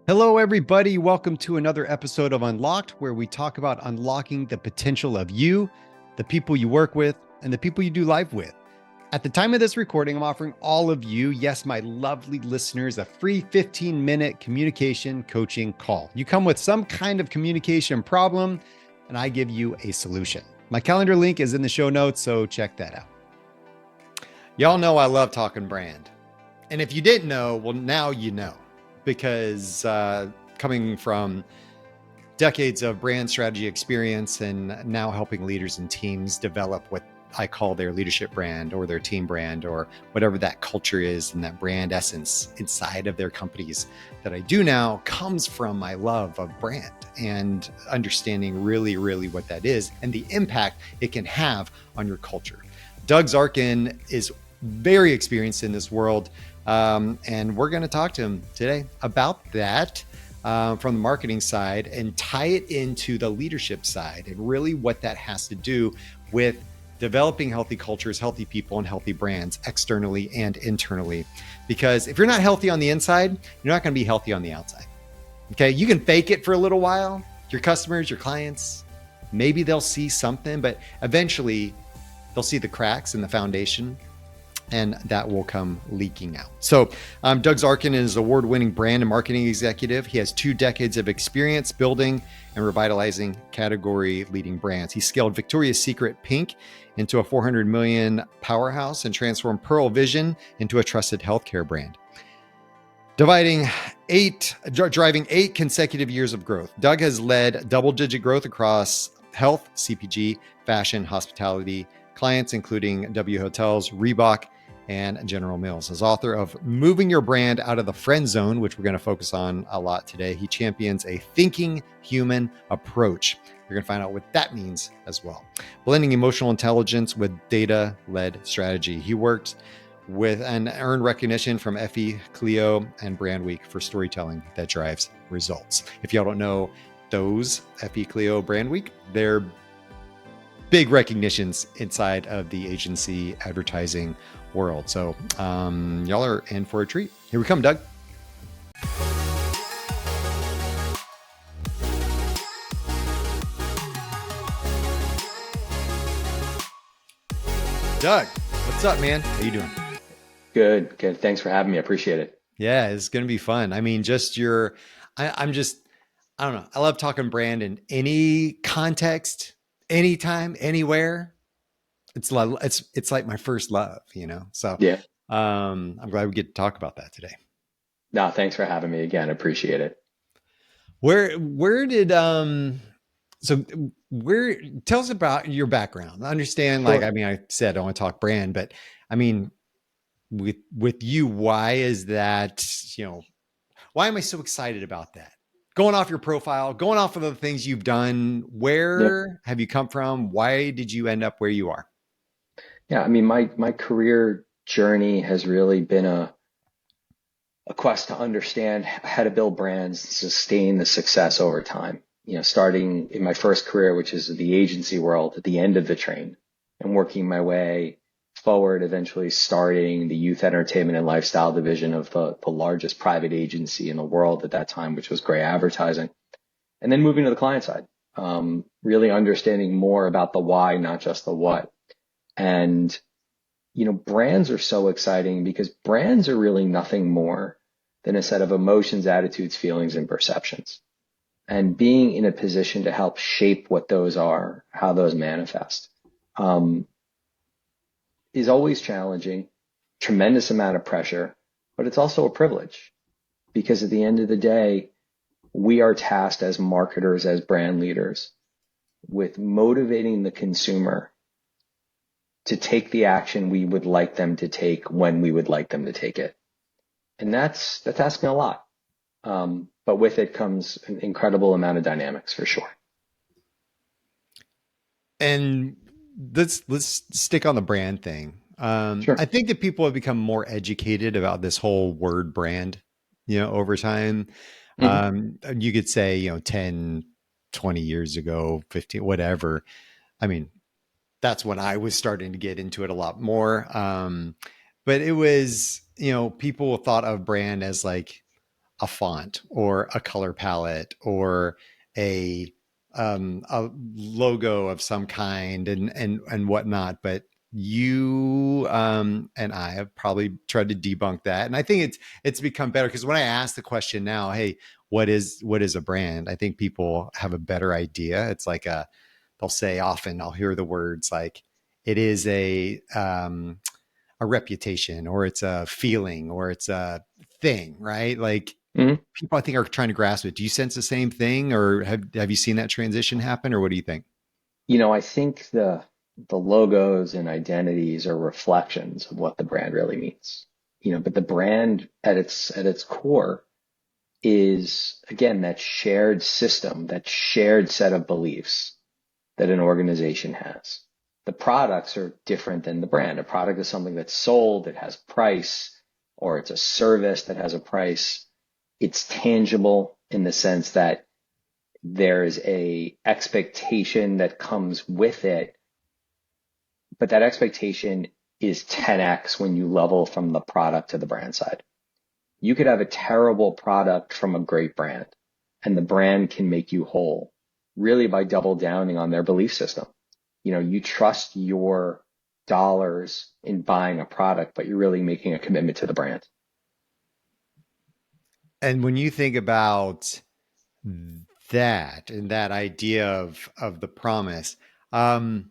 Hello, everybody. Welcome to another episode of Unlocked, where we talk about unlocking the potential of you, the people you work with, and the people you do life with. At the time of this recording, I'm offering all of you, yes, my lovely listeners, a free 15-minute communication coaching call. You come with some kind of communication problem, and I give you a solution. My calendar link is in the show notes, so check that out. Y'all know I love talking brand. And if you didn't know, well, now you know. Because coming from decades of brand strategy experience and now helping leaders and teams develop what I call their leadership brand or their team brand or whatever that culture is and that brand essence inside of their companies that I do now comes from my love of brand and understanding really, really what that is and the impact it can have on your culture. Doug Zarkin is very experienced in this world. And we're going to talk to him today about that from the marketing side and tie it into the leadership side and really what that has to do with developing healthy cultures, healthy people, and healthy brands externally and internally. Because if you're not healthy on the inside, you're not going to be healthy on the outside. Okay. You can fake it for a little while. Your customers, your clients, maybe they'll see something, but eventually they'll see the cracks in the foundation. And that will come leaking out. So Doug Zarkin is an award-winning brand and marketing executive. He has 2 decades of experience building and revitalizing category-leading brands. He scaled Victoria's Secret Pink into a $400 million powerhouse and transformed Pearle Vision into a trusted healthcare brand. Driving 8 consecutive years of growth. Doug has led double-digit growth across health, CPG, fashion, hospitality, clients including W Hotels, Reebok, and General Mills. As author of Moving Your Brand Out of the Friend Zone, which we're going to focus on a lot today, he champions a thinking human approach. You're going to find out what that means as well. Blending emotional intelligence with data-led strategy. He worked with and earned recognition from Effie, Clio, and Brandweek for storytelling that drives results. If y'all don't know those, Effie, Clio, Brandweek, they're big recognitions inside of the agency advertising world. So y'all are in for a treat. Here we come, Doug. Doug, what's up, man? How you doing? Good. Thanks for having me. I appreciate it. Yeah, it's going to be fun. I mean, I don't know. I love talking brand in any context, anytime, anywhere. It's like my first love, you know? So Yeah. I'm glad we get to talk about that today. No, thanks for having me again. I appreciate it. Where did so where tell us about your background. I understand, Sure. I said I want to talk brand, but I mean with you, why is that, why am I so excited about that? Going off your profile, going off of the things you've done, Yeah. where have you come from? Why did you end up where you are? Yeah. I mean, my career journey has really been a quest to understand how to build brands, sustain the success over time. Starting in my first career, which is the agency world at the end of the train and working my way forward, eventually starting the youth entertainment and lifestyle division of the largest private agency in the world at that time, which was Gray Advertising. And then moving to the client side, really understanding more about the why, not just the what. And, brands are so exciting because brands are really nothing more than a set of emotions, attitudes, feelings, and perceptions. And being in a position to help shape what those are, how those manifest, is always challenging, tremendous amount of pressure, but it's also a privilege because at the end of the day, we are tasked as marketers, as brand leaders, with motivating the consumer to take the action we would like them to take when we would like them to take it. And that's asking a lot. But with it comes an incredible amount of dynamics for sure. And let's stick on the brand thing. Sure. I think that people have become more educated about this whole word brand, over time. You could say, 10, 20 years ago, 15, whatever. I mean, that's when I was starting to get into it a lot more. But it was, people thought of brand as like a font or a color palette or a logo of some kind and whatnot. But you and I have probably tried to debunk that, and I think it's become better because when I ask the question now, hey, what is a brand? I think people have a better idea. It's like they'll say often I'll hear the words like it is a reputation or it's a feeling or it's a thing, right? Like Mhm. people I think are trying to grasp it. Do you sense the same thing or have you seen that transition happen or what do you think? I think the logos and identities are reflections of what the brand really means. But the brand at its core is again that shared system, that shared set of beliefs that an organization has. The products are different than the brand. A product is something that's sold, it has price, or it's a service that has a price. It's tangible in the sense that there's a expectation that comes with it, but that expectation is 10x when you level from the product to the brand side. You could have a terrible product from a great brand, and the brand can make you whole really by double downing on their belief system. You trust your dollars in buying a product, but you're really making a commitment to the brand. And when you think about that and that idea of the promise, um,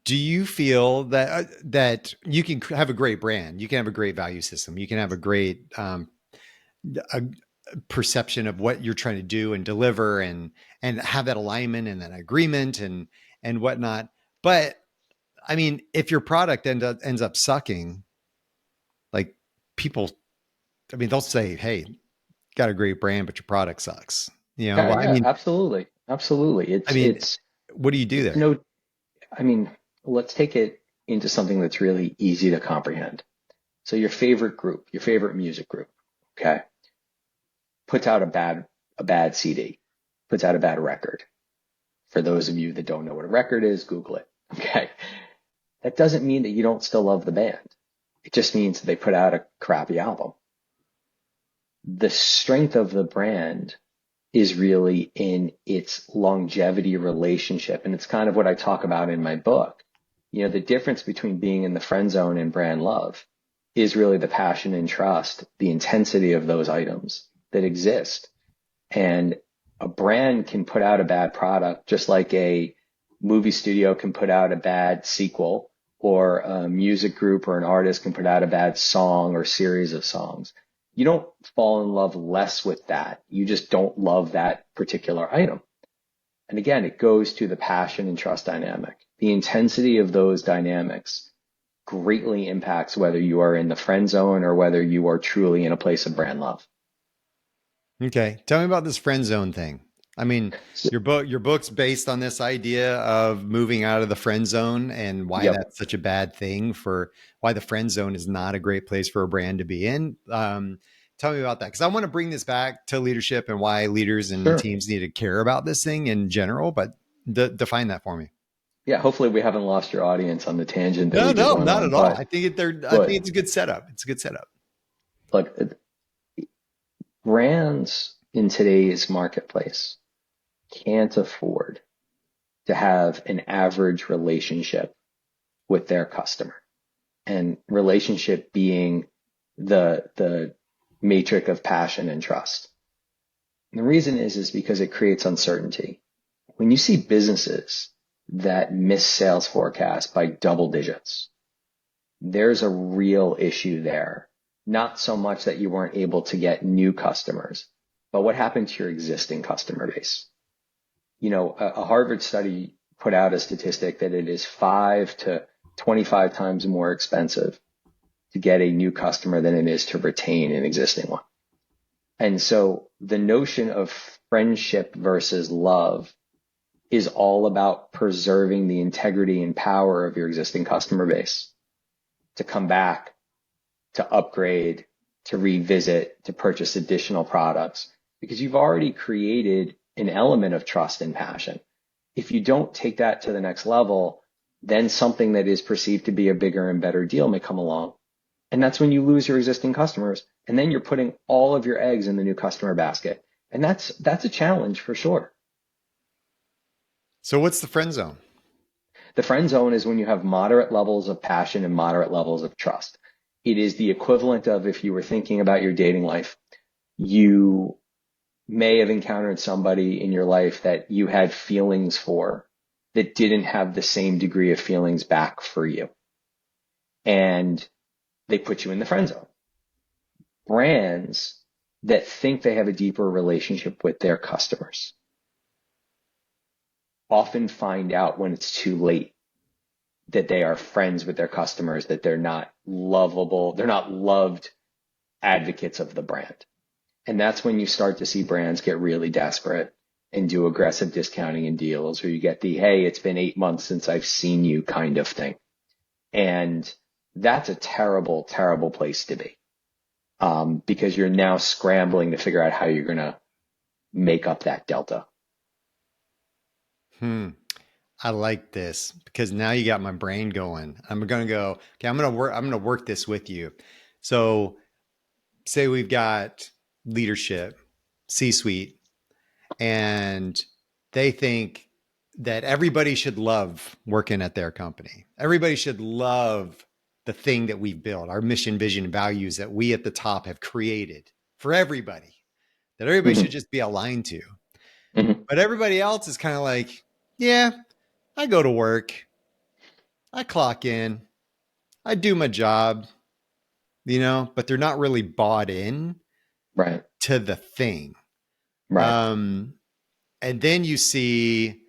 do you feel that you can have a great brand, you can have a great value system, you can have a great a perception of what you're trying to do and deliver and have that alignment and that agreement and whatnot. But I mean, if your product ends up sucking, like people, I mean, they'll say, "Hey, got a great brand, but your product sucks." Yeah, I yeah, mean, absolutely. Absolutely. I It's mean, it's what do you do it's there? no I mean, let's take it into something that's really easy to comprehend. So your favorite group, your favorite music group, okay, puts out a bad CD, puts out a bad record. For those of you that don't know what a record is, Google it. Okay. That doesn't mean that you don't still love the band. It just means that they put out a crappy album. The strength of the brand is really in its longevity relationship. And it's kind of what I talk about in my book. The difference between being in the friend zone and brand love is really the passion and trust, the intensity of those items that exist. And a brand can put out a bad product just like a movie studio can put out a bad sequel, or a music group or an artist can put out a bad song or series of songs. You don't fall in love less with that. You just don't love that particular item. And again, it goes to the passion and trust dynamic. The intensity of those dynamics greatly impacts whether you are in the friend zone or whether you are truly in a place of brand love. Okay, tell me about this friend zone thing. I mean, So, your book's based on this idea of moving out of the friend zone and why yep, that's such a bad thing for why the friend zone is not a great place for a brand to be in. Tell me about that because I want to bring this back to leadership and why leaders and sure. teams need to care about this thing in general. But define that for me. Yeah, hopefully we haven't lost your audience on the tangent that No, we just no, went not on. at all. But I think but it's a good setup. It's a good setup. look, brands in today's marketplace can't afford to have an average relationship with their customer, and relationship being the matrix of passion and trust. And the reason is because it creates uncertainty. When you see businesses that miss sales forecasts by double digits, there's a real issue there. Not so much that you weren't able to get new customers, but what happened to your existing customer base? A Harvard study put out a statistic that it is 5 to 25 times more expensive to get a new customer than it is to retain an existing one. And so the notion of friendship versus love is all about preserving the integrity and power of your existing customer base to come back, to upgrade, to revisit, to purchase additional products, because you've already created an element of trust and passion. If you don't take that to the next level, then something that is perceived to be a bigger and better deal may come along And that's when you lose your existing customers. And then you're putting all of your eggs in the new customer basket. And that's a challenge for sure. So what's the friend zone? The friend zone is when you have moderate levels of passion and moderate levels of trust. It is the equivalent of if you were thinking about your dating life, you may have encountered somebody in your life that you had feelings for that didn't have the same degree of feelings back for you. And they put you in the friend zone. Brands that think they have a deeper relationship with their customers often find out when it's too late that they are friends with their customers, that they're not lovable, they're not loved advocates of the brand. And that's when you start to see brands get really desperate and do aggressive discounting and deals, or you get the, hey, it's been 8 months since I've seen you kind of thing. And that's a terrible, terrible place to be, because you're now scrambling to figure out how you're going to make up that delta. I like this because now you got my brain going. I'm going to go, okay, I'm going to work this with you. So say we've got leadership, C-suite, and they think that everybody should love working at their company. Everybody should love the thing that we've built, our mission, vision, values that we at the top have created for everybody, that everybody should Mm-hmm. just be aligned to. Mm-hmm. But everybody else is kind of like, yeah, I go to work, I clock in, I do my job, but they're not really bought in Right. to the thing. Right. Um, and then you see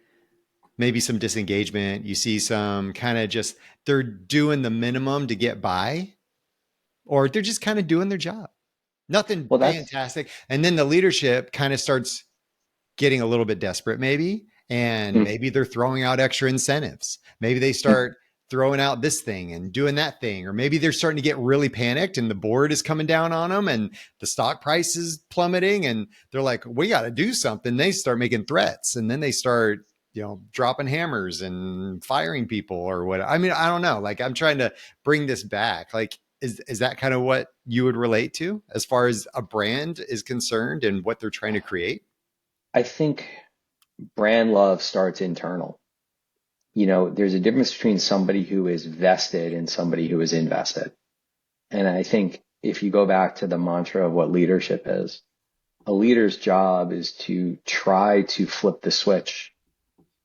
maybe some disengagement. You see some kind of just, they're doing the minimum to get by, or they're just kind of doing their job. Nothing Well, that's, fantastic. And then the leadership kind of starts getting a little bit desperate, maybe. And mm, maybe they're throwing out extra incentives. Maybe they start throwing out this thing and doing that thing. Or maybe they're starting to get really panicked and the board is coming down on them and the stock price is plummeting. And they're like, we got to do something. They start making threats and then they start, dropping hammers and firing people or what. I mean, I don't know. Like, I'm trying to bring this back. Like, is that kind of what you would relate to as far as a brand is concerned and what they're trying to create? I think brand love starts internal. There's a difference between somebody who is vested and somebody who is invested. And I think if you go back to the mantra of what leadership is, a leader's job is to try to flip the switch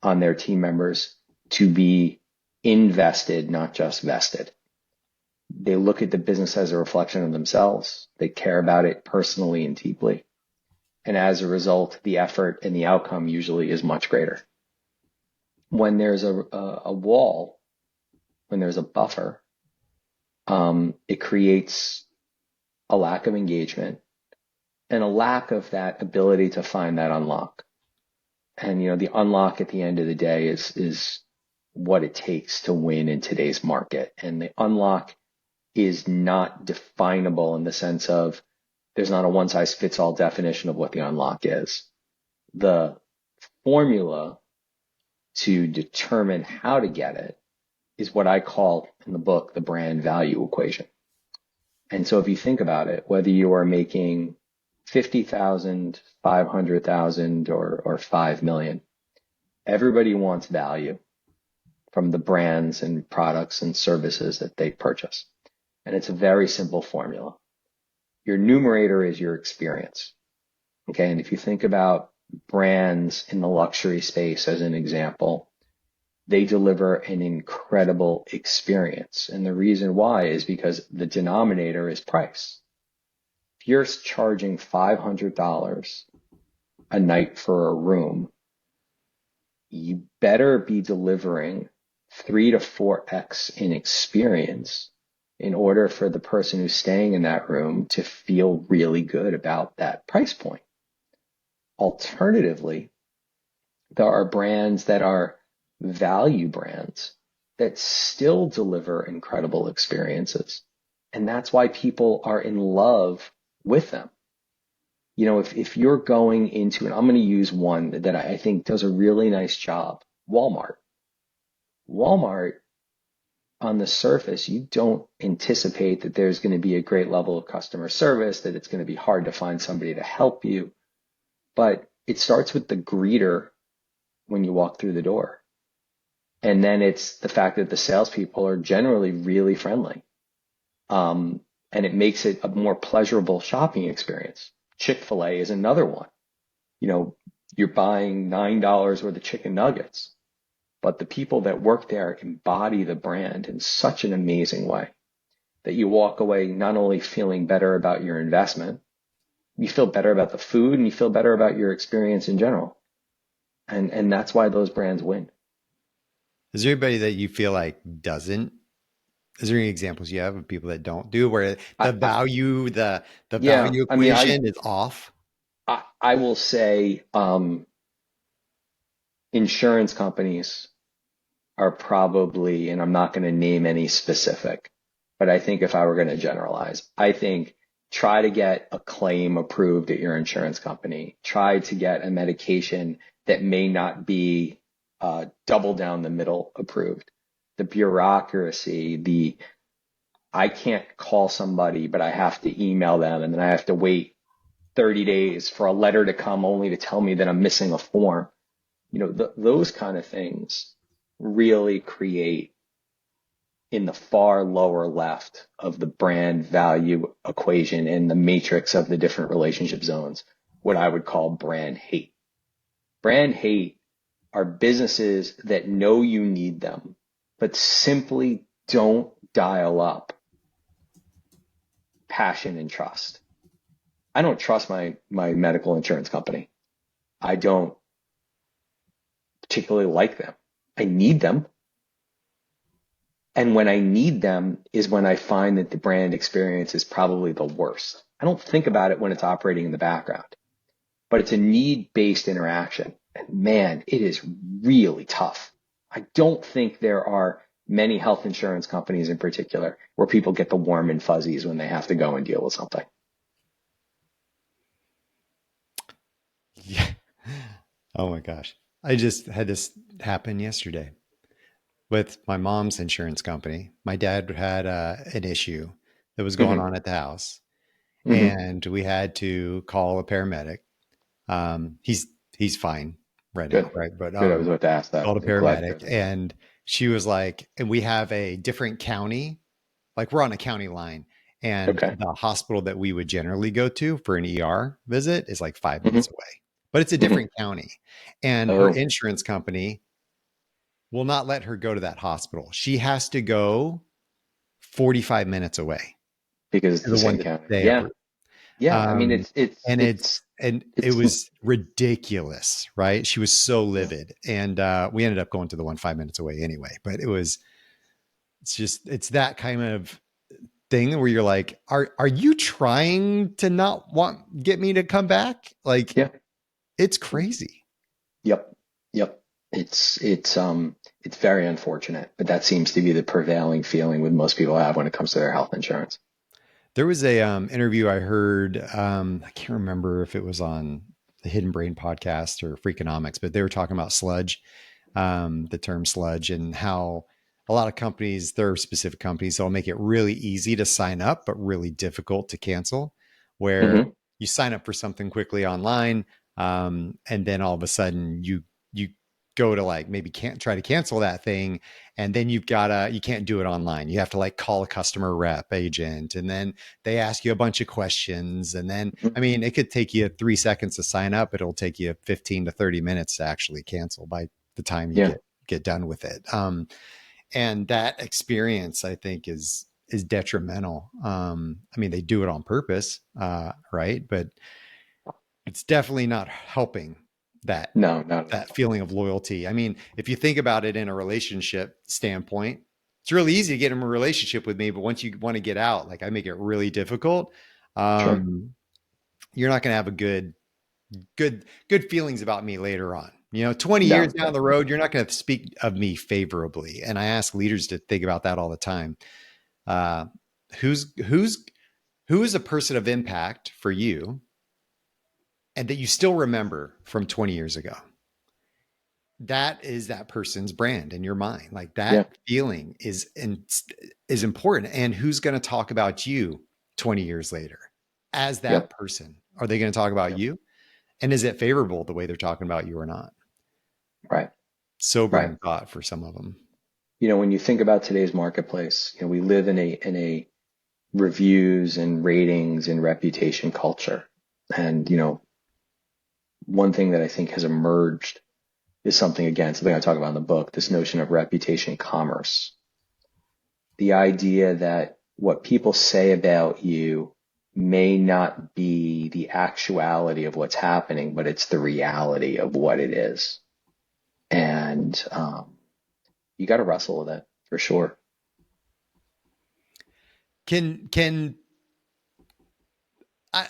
on their team members to be invested, not just vested. They look at the business as a reflection of themselves. They care about it personally and deeply. And as a result, the effort and the outcome usually is much greater. When there's a wall, when there's a buffer, it creates a lack of engagement and a lack of that ability to find that unlock. And the unlock at the end of the day is what it takes to win in today's market. And the unlock is not definable in the sense of there's not a one size fits all definition of what the unlock is. The formula to determine how to get it is what I call in the book the brand value equation. And so if you think about it, whether you are making 50,000, 500,000, or 5 million, everybody wants value from the brands and products and services that they purchase. And it's a very simple formula. Your numerator is your experience. Okay. And if you think about brands in the luxury space as an example, they deliver an incredible experience. And the reason why is because the denominator is price. If you're charging $500 a night for a room, you better be delivering 3 to 4x in experience in order for the person who's staying in that room to feel really good about that price point. Alternatively, there are brands that are value brands that still deliver incredible experiences. And that's why people are in love with them. If you're going into, and I'm going to use one that I think does a really nice job, Walmart. Walmart on the surface, you don't anticipate that there's going to be a great level of customer service, that it's going to be hard to find somebody to help you. But it starts with the greeter when you walk through the door. And then it's the fact that the salespeople are generally really friendly. And it makes it a more pleasurable shopping experience. Chick-fil-A is another one. You know, you're buying $9 worth of chicken nuggets, but the people that work there embody the brand in such an amazing way that you walk away not only feeling better about your investment, you feel better about the food and you feel better about your experience in general. And that's why those brands win. Is there anybody that you feel like doesn't? Is there any examples you have of people that don't do where the value, the Yeah, value I mean, equation is off? I will say, insurance companies are probably, and I'm not going to name any specific, but I think if I were going to generalize, I think try to get a claim approved at your insurance company. Try to get a medication that may not be double down the middle approved. The bureaucracy, I can't call somebody, but I have to email them and then I have to wait 30 days for a letter to come only to tell me that I'm missing a form. You know, those kind of things really create in the far lower left of the brand value equation in the matrix of the different relationship zones, what I would call brand hate. Brand hate are businesses that know you need them, but simply don't dial up passion and trust. I don't trust my medical insurance company. I don't particularly like them. I need them. And when I need them is when I find that the brand experience is probably the worst. I don't think about it when it's operating in the background, but it's a need-based interaction. And man, it is really tough. I don't think there are many health insurance companies in particular where people get the warm and fuzzies when they have to go and deal with something. Yeah. Oh my gosh. I just had this happen yesterday with my mom's insurance company. My dad had an issue that was going Mm-hmm. on at the house, Mm-hmm. and we had to call a paramedic. He's fine right now, Good. right? But Good. I was about to ask that. called a I'm glad to hear paramedic, that. and she was like, and we have a different county, like we're on a county line, and Okay. the hospital that we would generally go to for an ER visit is like 5 minutes Mm-hmm. away, but it's a Mm-hmm. different county, and her Oh, insurance company will not let her go to that hospital. She has to go 45 minutes away because it's to the the one same that county. they Yeah. approve. Yeah. I mean, Um, and it it's, was ridiculous, right? She was so livid, and we ended up going to the one 5 minutes away anyway. But it's that kind of thing where you're like, are you trying to not get me to come back? Like, yeah. it's crazy. Yep. Yep. It's very unfortunate, but that seems to be the prevailing feeling with most people have when it comes to their health insurance. There was a interview I heard. I can't remember if it was on the Hidden Brain podcast or Freakonomics, but they were talking about sludge, the term sludge, and how a lot of companies, there are specific companies, they'll make it really easy to sign up, but really difficult to cancel. Where Mm-hmm. you sign up for something quickly online, and then all of a sudden you go to like maybe can't try to cancel that thing, and then you can't do it online. You have to like call a customer rep agent, and then they ask you a bunch of questions, and then I Mm-hmm. mean it could take you 3 seconds to sign up, it'll take you 15 to 30 minutes to actually cancel by the time you Yeah. get done with it. And that experience I think is detrimental. I mean, they do it on purpose, right? But it's definitely not helping that No, not at that all. feeling of loyalty. I mean, if you think about it in a relationship standpoint, it's really easy to get in a relationship with me, but once you want to get out, like I make it really difficult. Sure. Um, you're not going to have a good feelings about me later on. 20 No, years down the definitely road, not. you're not going to speak of me favorably. And I ask leaders to think about that all the time. Uh, who's who's who is a person of impact for you and that you still remember from 20 years ago? that is that person's brand in your mind. Like Yeah. that feeling is important. And who's going to talk about you 20 years later as that Yep. person? Are they going to talk about Yep. you? And is it favorable the way they're talking about you or not? Right. Right. Sobering thought for some of them. When you think about today's marketplace, we live in a reviews and ratings and reputation culture. And, one thing that I think has emerged is something, again, something I talk about in the book, this notion of reputation commerce. The idea that what people say about you may not be the actuality of what's happening, but it's the reality of what it is. And you got to wrestle with it for sure. Can I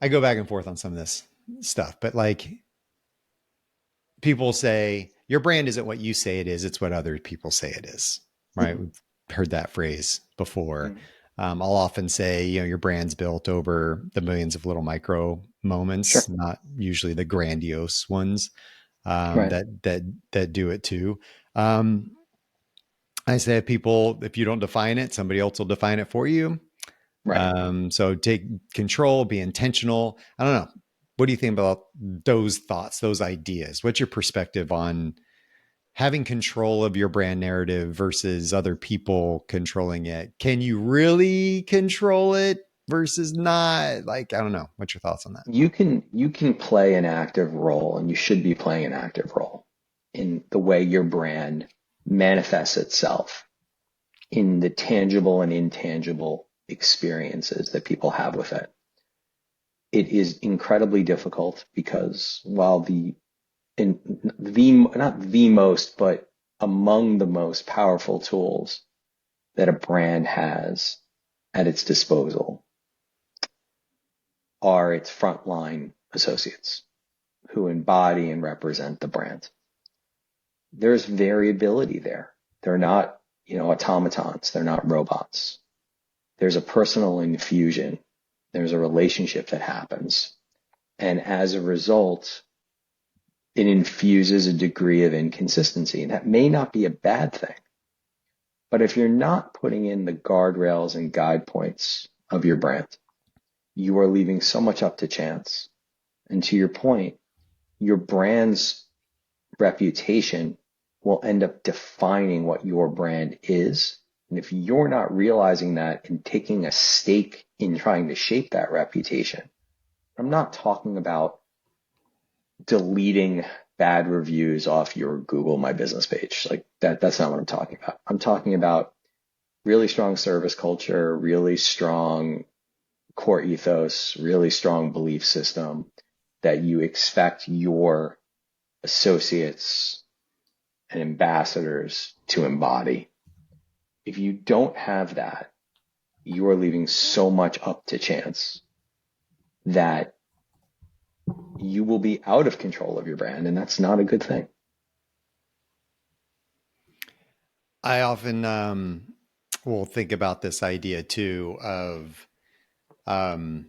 go back and forth on some of this stuff, but like people say your brand isn't what you say it is, it's what other people say it is, right? Mm-hmm. We've heard that phrase before. Mm-hmm. I'll often say, your brand's built over the millions of little micro moments, Sure. not usually the grandiose ones Right. that do it too. I say to people, if you don't define it, somebody else will define it for you. Right. So take control, be intentional. I don't know. What do you think about those thoughts, those ideas? What's your perspective on having control of your brand narrative versus other people controlling it? Can you really control it versus not? Like, I don't know. What's your thoughts on that? You can play an active role, and you should be playing an active role in the way your brand manifests itself in the tangible and intangible experiences that people have with it. It is incredibly difficult because while not the most, but among the most powerful tools that a brand has at its disposal are its frontline associates who embody and represent the brand. There's variability there. They're not, automatons. They're not robots. There's a personal infusion. There's a relationship that happens. And as a result, it infuses a degree of inconsistency. And that may not be a bad thing. But if you're not putting in the guardrails and guide points of your brand, you are leaving so much up to chance. And to your point, your brand's reputation will end up defining what your brand is. And if you're not realizing that and taking a stake in trying to shape that reputation, I'm not talking about deleting bad reviews off your Google My Business page. Like that's not what I'm talking about. I'm talking about really strong service culture, really strong core ethos, really strong belief system that you expect your associates and ambassadors to embody. If you don't have that, you are leaving so much up to chance that you will be out of control of your brand, and that's not a good thing. I often will think about this idea too of, um,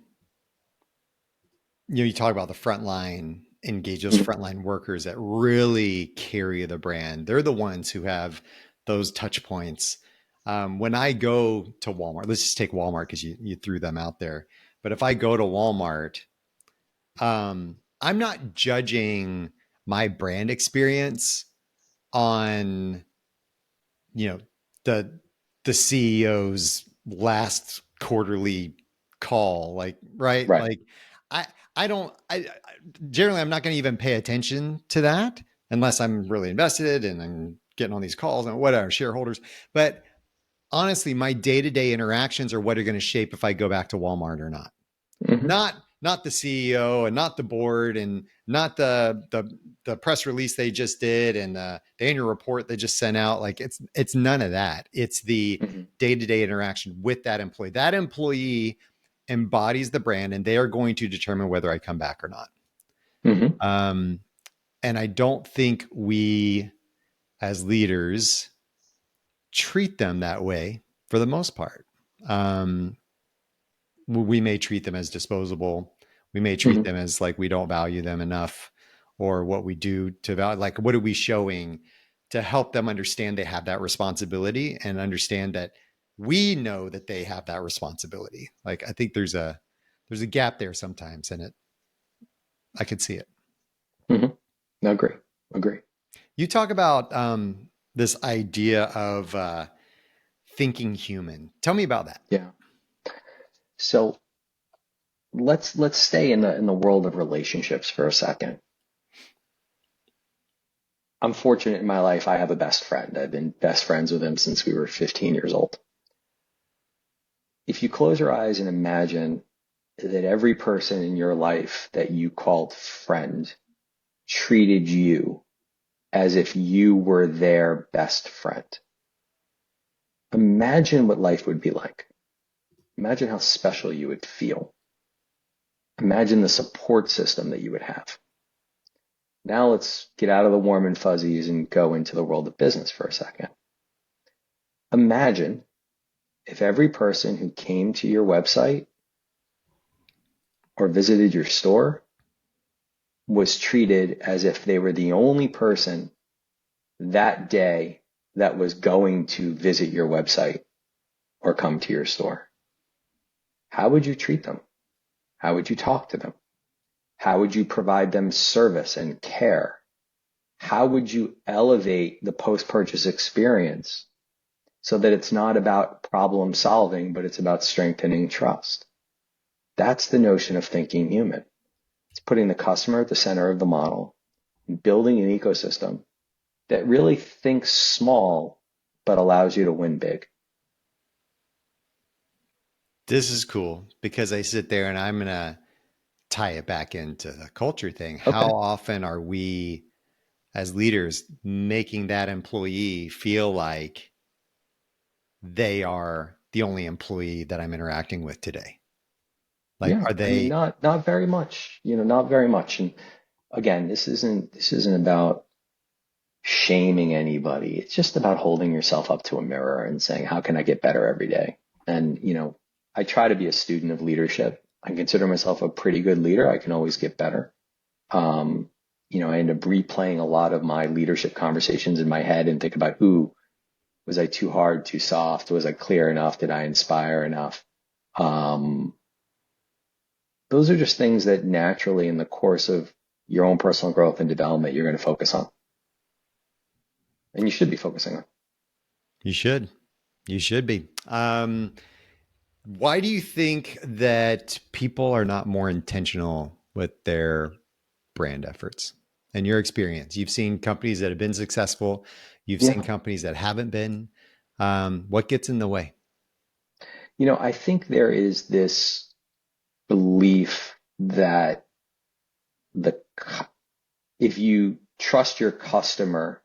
you talk about the frontline engage those Mm-hmm. frontline workers that really carry the brand. They're the ones who have those touch points. When I go to Walmart, let's just take Walmart because you threw them out there. But if I go to Walmart, I'm not judging my brand experience on, you know, the the CEO's last quarterly call, like, right? Right. Like I I don't I generally I'm not going to even pay attention to that unless I'm really invested and I'm getting on these calls and whatever, shareholders. But honestly, my day-to-day interactions are what are going to shape if I go back to Walmart or not. Mm-hmm. Not the CEO and not the board and not the press release they just did and the annual report they just sent out. Like it's none of that. It's the Mm-hmm. day-to-day interaction with that employee. That employee embodies the brand and they are going to determine whether I come back or not. Mm-hmm. Um, and I don't think we as leaders treat them that way for the most part. Um, we may treat them as disposable. We may treat Mm-hmm. them as like we don't value them enough, or what we do to value, like what are we showing to help them understand they have that responsibility and understand that we know that they have that responsibility. Like I think there's a gap there sometimes, and I could see it. Mm-hmm. Agree. Agree. You talk about this idea of thinking human. Tell me about that. Yeah. So let's stay in the world of relationships for a second. I'm fortunate in my life. I have a best friend. I've been best friends with him since we were 15 years old. If you close your eyes and imagine that every person in your life that you called friend treated you as if you were their best friend, imagine what life would be like. Imagine how special you would feel. Imagine the support system that you would have. Now let's get out of the warm and fuzzies and go into the world of business for a second. Imagine if every person who came to your website or visited your store was treated as if they were the only person that day that was going to visit your website or come to your store. How would you treat them? How would you talk to them? How would you provide them service and care? How would you elevate the post-purchase experience so that it's not about problem solving, but it's about strengthening trust? That's the notion of thinking human. It's putting the customer at the center of the model and building an ecosystem that really thinks small, but allows you to win big. This is cool because I sit there and I'm going to tie it back into the culture thing. How Okay. often are we as leaders making that employee feel like they are the only employee that I'm interacting with today? Like, Yeah. are I mean, they? not very much, not very much. And again, this isn't about shaming anybody. It's just about holding yourself up to a mirror and saying, how can I get better every day? And, I try to be a student of leadership. I consider myself a pretty good leader. I can always get better. Um, I end up replaying a lot of my leadership conversations in my head and think about, ooh, was I too hard, too soft? Was I clear enough? Did I inspire enough? Um, those are just things that naturally in the course of your own personal growth and development, you're going to focus on and you should be focusing on. You should. You should be. Why do you think that people are not more intentional with their brand efforts? In your experience, you've seen companies that have been successful, you've Yeah. seen companies that haven't been. What gets in the way? I think there is this belief that the if you trust your customer,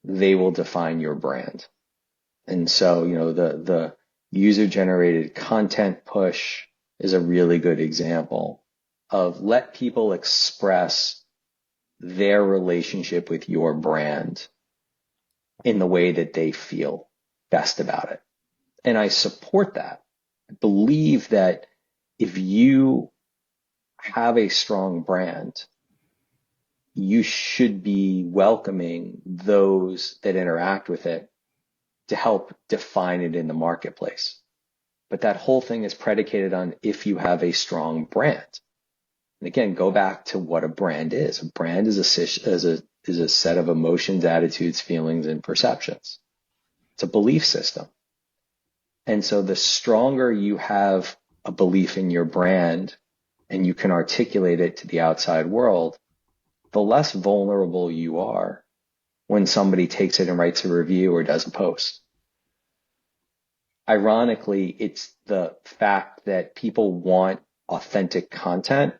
they will define your brand. And so, the user generated content push is a really good example of let people express their relationship with your brand in the way that they feel best about it. And I support that. I believe that if you have a strong brand, you should be welcoming those that interact with it to help define it in the marketplace. But that whole thing is predicated on if you have a strong brand. And again, go back to what a brand is. A brand is a set of emotions, attitudes, feelings, and perceptions. It's a belief system. And so the stronger you have a belief in your brand and you can articulate it to the outside world, the less vulnerable you are when somebody takes it and writes a review or does a post. Ironically, it's the fact that people want authentic content.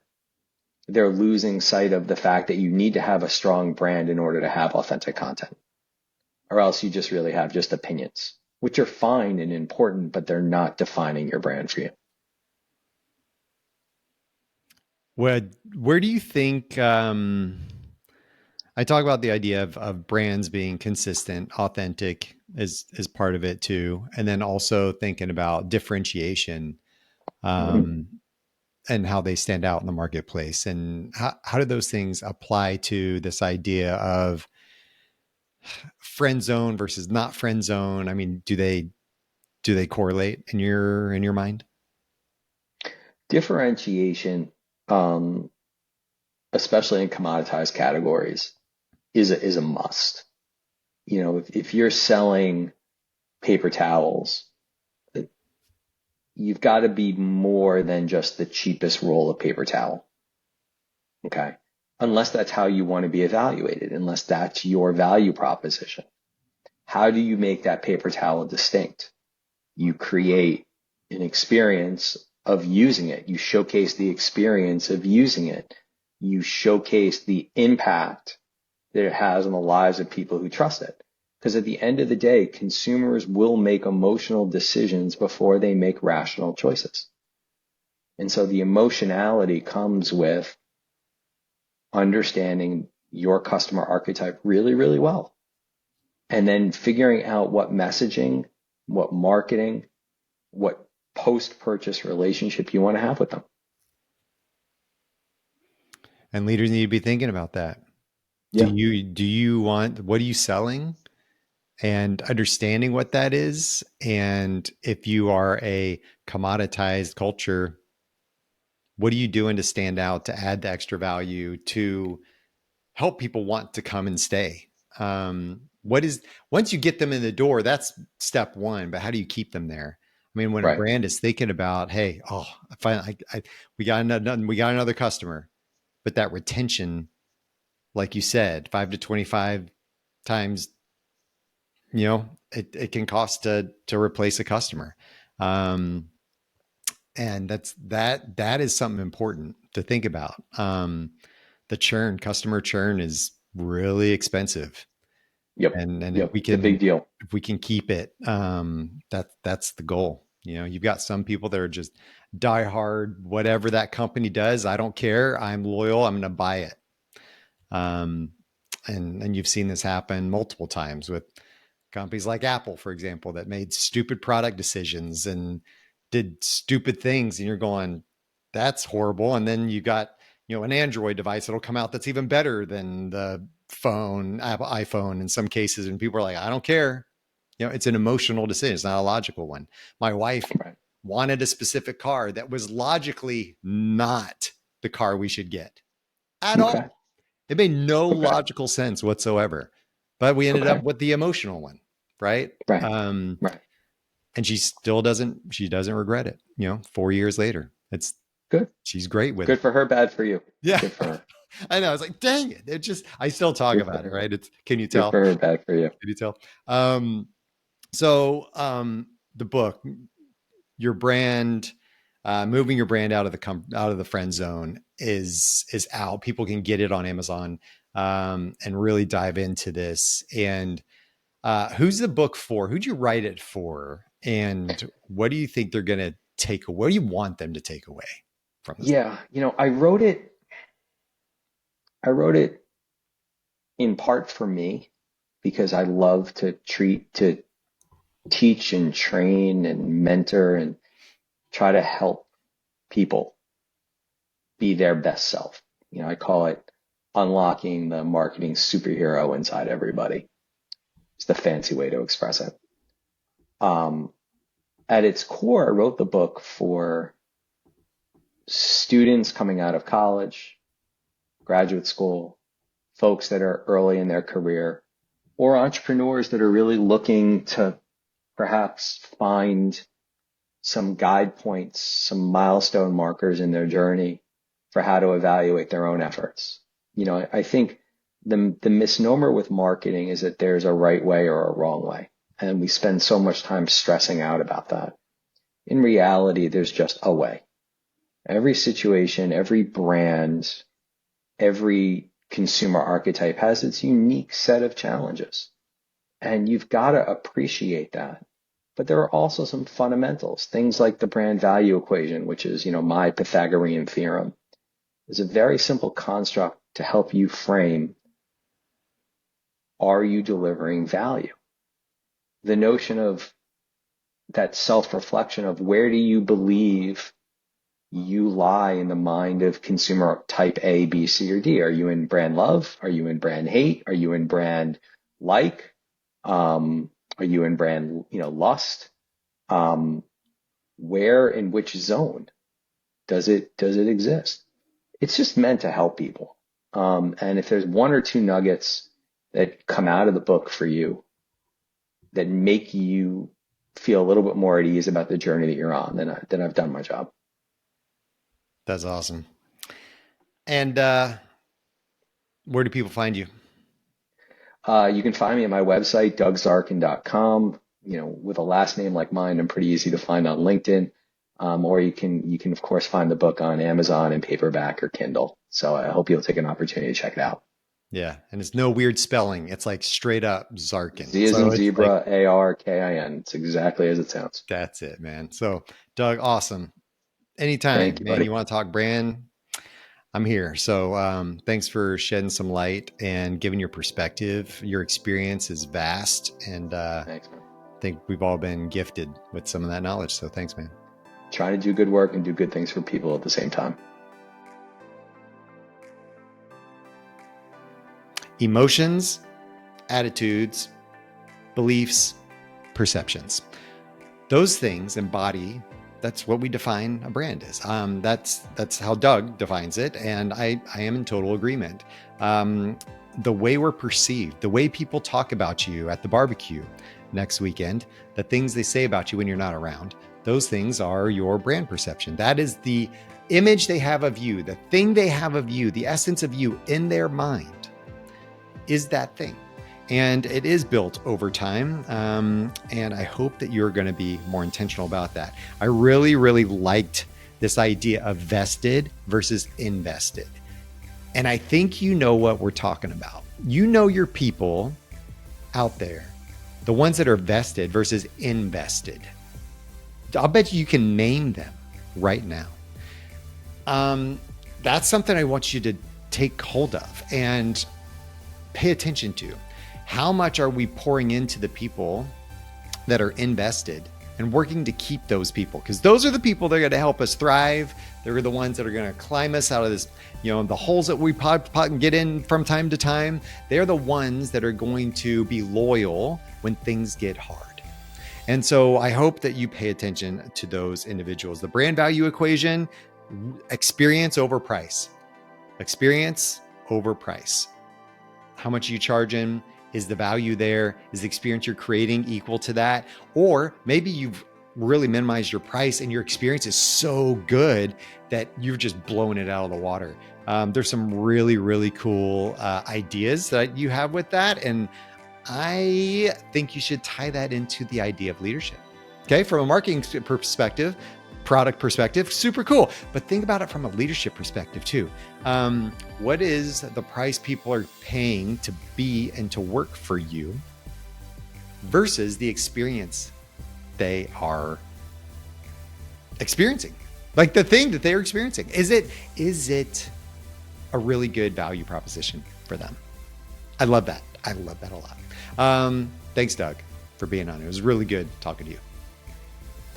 They're losing sight of the fact that you need to have a strong brand in order to have authentic content, or else you just really have just opinions, which are fine and important, but they're not defining your brand for you. Where do you think? I talk about the idea of brands being consistent, authentic is part of it too, and then also thinking about differentiation. Mm-hmm. Um, and how they stand out in the marketplace. And how do those things apply to this idea of friend zone versus not friend zone? I mean, do they correlate in your mind? Differentiation, um, especially in commoditized categories, is a must. If you're selling paper towels, you've got to be more than just the cheapest roll of paper towel. Okay. Unless that's how you want to be evaluated, unless that's your value proposition. How do you make that paper towel distinct? You create an experience of using it. You showcase the experience of using it. You showcase the impact that it has on the lives of people who trust it. Because at the end of the day, consumers will make emotional decisions before they make rational choices. And so the emotionality comes with understanding your customer archetype really, really well. And then figuring out what messaging, what marketing, what post-purchase relationship you want to have with them. And leaders need to be thinking about that. Yeah. Do you want, what are you selling, and understanding what that is? And if you are a commoditized culture, what are you doing to stand out, to add the extra value, to help people want to come and stay? What is, once you get them in the door, that's step one, but how do you keep them there? I mean, when a Right. brand is thinking about, hey, oh, we got another customer, but that retention, like you said, 5 to 25 times, it can cost to replace a customer. Um, and that is something important to think about. The customer churn is really expensive. Yep. And Yep. It's a big deal. if we can keep it, that's the goal. You've got some people that are just die hard, whatever that company does, I don't care. I'm loyal. I'm going to buy it. Um, and you've seen this happen multiple times with companies like Apple, for example, that made stupid product decisions and did stupid things. And you're going, that's horrible. And then you got, an Android device that'll come out that's even better than the Apple iPhone in some cases. And people are like, I don't care. It's an emotional decision. It's not a logical one. My wife Right. wanted a specific car that was logically not the car we should get at Okay. all. It made no Okay. logical sense whatsoever, but we ended Okay. up with the emotional one, right? Right. Right. And she doesn't regret it. 4 years later, Good. she's great with Good it. for her, bad for you. Yeah, Good for her. I know. I was like, dang it! I still talk Good for about it, her. right? Can you Good tell? for her, bad for you. Can you tell? Um, the book, your brand, moving your brand out of the friend zone is out. People can get it on Amazon, and really dive into this. And who's the book for? Who'd you write it for? And what do you think they're going to take away? What do you want them to take away from this book? Yeah. I wrote it in part for me because I love to teach and train and mentor and try to help people be their best self. I call it unlocking the marketing superhero inside everybody. It's the fancy way to express it. Um, at its core, I wrote the book for students coming out of college, graduate school, folks that are early in their career, or entrepreneurs that are really looking to perhaps find some guide points, some milestone markers in their journey for how to evaluate their own efforts. I think the misnomer with marketing is that there's a right way or a wrong way. And we spend so much time stressing out about that. In reality, there's just a way. Every situation, every brand, every consumer archetype has its unique set of challenges. And you've got to appreciate that. But there are also some fundamentals, things like the brand value equation, which is, my Pythagorean theorem, is a very simple construct to help you frame, are you delivering value? The notion of that self-reflection of where do you believe you lie in the mind of consumer type A, B, C, or D. Are you in brand love? Are you in brand hate? Are you in brand like? Are you in brand, lust? Um, where in which zone does it exist? It's just meant to help people. And if there's one or two nuggets that come out of the book for you that make you feel a little bit more at ease about the journey that you're on, then I've done my job. That's awesome. And where do people find you? You can find me at my website, dougzarkin.com. With a last name like mine, I'm pretty easy to find on LinkedIn. Or you can of course find the book on Amazon in paperback or Kindle. So I hope you'll take an opportunity to check it out. Yeah. And it's no weird spelling. It's like straight up Zarkin. Z as in So it's like, zebra, Arkin. It's exactly as it sounds. that's it, man. So Doug, awesome. Anytime, Thank you, man, buddy. you want to talk brand, I'm here. So thanks for shedding some light and giving your perspective. Your experience is vast. And Thanks, man. I think we've all been gifted with some of that knowledge. So thanks, man. Trying to do good work and do good things for people at the same time. Emotions, attitudes, beliefs, perceptions. Those things embody, that's what we define a brand as. That's how Doug defines it. And I am in total agreement. The way we're perceived, the way people talk about you at the barbecue next weekend, the things they say about you when you're not around, those things are your brand perception. That is the image they have of you, the thing they have of you, the essence of you in their mind is that thing. And it is built over time. And I hope that you're going to be more intentional about that. I really, really liked this idea of vested versus invested. And I think you know what we're talking about. You know your people out there, the ones that are vested versus invested. I'll bet you can name them right now. That's something I want you to take hold of and pay attention to. How much are we pouring into the people that are invested and working to keep those people? Because those are the people that are going to help us thrive. They're the ones that are going to climb us out of this, the holes that we get in from time to time. They're the ones that are going to be loyal when things get hard. And so I hope that you pay attention to those individuals. The brand value equation, experience over price. Experience over price. How much are you charging? Is the value there? Is the experience you're creating equal to that? Or maybe you've really minimized your price and your experience is so good that you've just blown it out of the water. There's some really, really cool ideas that you have with that. And I think you should tie that into the idea of leadership. Okay, from a marketing perspective, product perspective, super cool. But think about it from a leadership perspective too. What is the price people are paying to be and to work for you versus the experience they are experiencing? Like the thing that they're experiencing. Is it a really good value proposition for them? I love that. I love that a lot. Thanks, Doug, for being on. It was really good talking to you.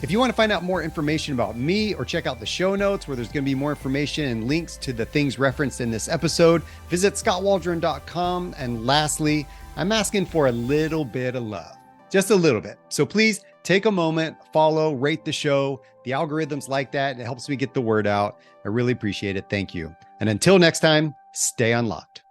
If you want to find out more information about me or check out the show notes where there's going to be more information and links to the things referenced in this episode, visit skotwaldron.com. And lastly, I'm asking for a little bit of love, just a little bit. So please take a moment, follow, rate the show. The algorithms like that. It helps me get the word out. I really appreciate it. Thank you. And until next time, stay unlocked.